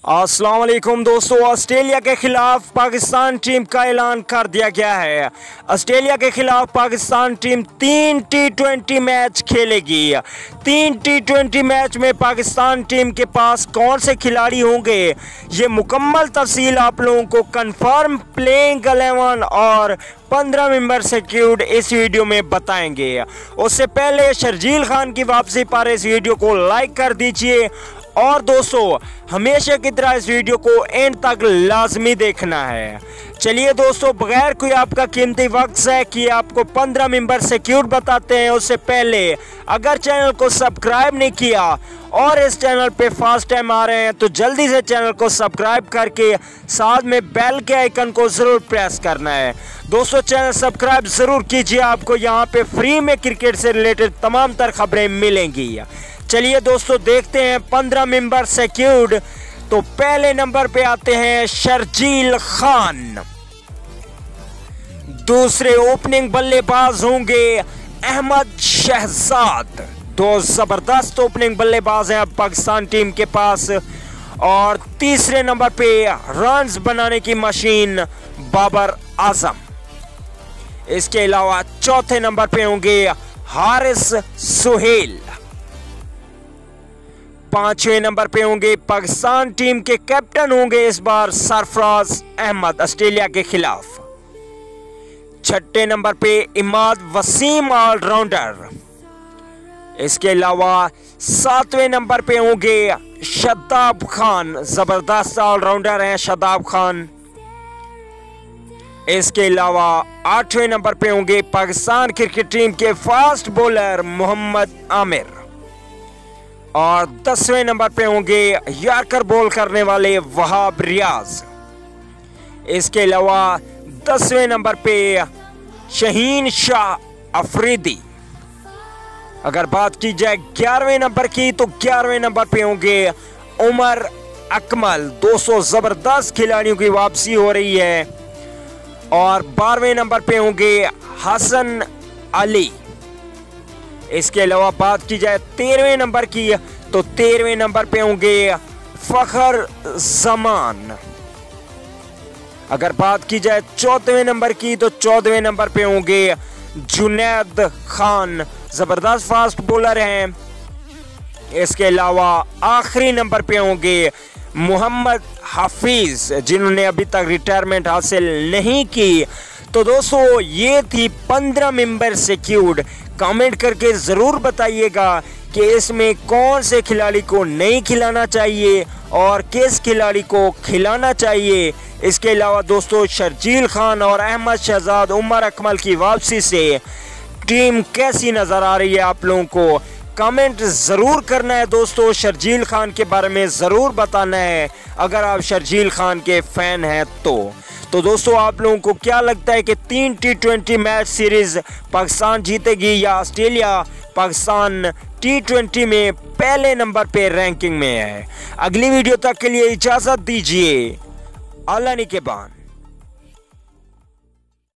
अस्सलाम वालेकुम दोस्तों, ऑस्ट्रेलिया के खिलाफ पाकिस्तान टीम का ऐलान कर दिया गया है। ऑस्ट्रेलिया के खिलाफ पाकिस्तान टीम 3 T20 मैच खेलेगी। 3 T20 मैच में पाकिस्तान टीम के पास कौन से खिलाड़ी होंगे, ये मुकम्मल तफसील आप लोगों को कंफर्म प्लेइंग 11 और 15 मेंबर सिक्योर्ड इस वीडियो में बताएंगे। उससे पहले शर्जील खान की वापसी पर इस वीडियो को लाइक कर दीजिए और दोस्तों हमेशा की तरह इस वीडियो को एंड तक लाजमी देखना है। चलिए दोस्तों, बगैर कोई आपका कीमती वक्त है कि आपको 15 मेंबर सिक्योर बताते हैं, उससे पहले अगर चैनल को सब्सक्राइब नहीं किया और इस चैनल पे फर्स्ट टाइम आ रहे हैं तो जल्दी से चैनल को सब्सक्राइब करके साथ में बेल के आइकन को ज़रूर प्रेस करना है। दोस्तों चैनल सब्सक्राइब ज़रूर कीजिए, आपको यहाँ पे फ्री में क्रिकेट से रिलेटेड तमाम तर खबरें मिलेंगी। चलिए दोस्तों देखते हैं 15 मेंबर सिक्योर्ड। तो पहले नंबर पे आते हैं शर्जील खान। दूसरे ओपनिंग बल्लेबाज होंगे अहमद शहजाद। दो जबरदस्त ओपनिंग बल्लेबाज हैं अब पाकिस्तान टीम के पास। और तीसरे नंबर पे रन्स बनाने की मशीन बाबर आजम। इसके अलावा चौथे नंबर पे होंगे हारिस सुहेल। पांचवें नंबर पे होंगे पाकिस्तान टीम के कैप्टन होंगे इस बार सरफराज अहमद ऑस्ट्रेलिया के खिलाफ। छठे नंबर पे इमाद वसीम ऑलराउंडर। इसके अलावा सातवें नंबर पे होंगे शादाब खान, जबरदस्त ऑलराउंडर हैं शादाब खान। इसके अलावा आठवें नंबर पे होंगे पाकिस्तान क्रिकेट टीम के फास्ट बॉलर मोहम्मद आमिर। और 10वें नंबर पे होंगे यॉर्कर बॉल करने वाले वहाब रियाज। इसके अलावा 10वें नंबर पे शहीन शाह अफरीदी। अगर बात की जाए 11वें नंबर की तो 11वें नंबर पे होंगे उमर अकमल। 200 जबरदस्त खिलाड़ियों की वापसी हो रही है। और 12वें नंबर पे होंगे हसन अली। इसके अलावा बात की जाए 13वें नंबर की तो 13वें नंबर पे होंगे फखर जमान। अगर बात की जाए 14वें नंबर की तो 14वें नंबर पे होंगे जुनैद खान, जबरदस्त फास्ट बॉलर हैं। इसके अलावा आखिरी नंबर पे होंगे मोहम्मद हाफिज, जिन्होंने अभी तक रिटायरमेंट हासिल नहीं की। तो दोस्तों ये थी 15 मेंबर सिक्योर्ड। कमेंट करके ज़रूर बताइएगा कि इसमें कौन से खिलाड़ी को नहीं खिलाना चाहिए और किस खिलाड़ी को खिलाना चाहिए। इसके अलावा दोस्तों शर्जील खान और अहमद शहजाद, उमर अकमल की वापसी से टीम कैसी नज़र आ रही है आप लोगों को कमेंट ज़रूर करना है। दोस्तों शर्जील खान के बारे में ज़रूर बताना है अगर आप शर्जील खान के फ़ैन हैं तो दोस्तों आप लोगों को क्या लगता है कि 3 T20 मैच सीरीज़ पाकिस्तान जीतेगी या ऑस्ट्रेलिया पाकिस्तान T20 में पहले नंबर पे रैंकिंग में है। अगली वीडियो तक के लिए इजाज़त दीजिए। अल्लाह निगहबान।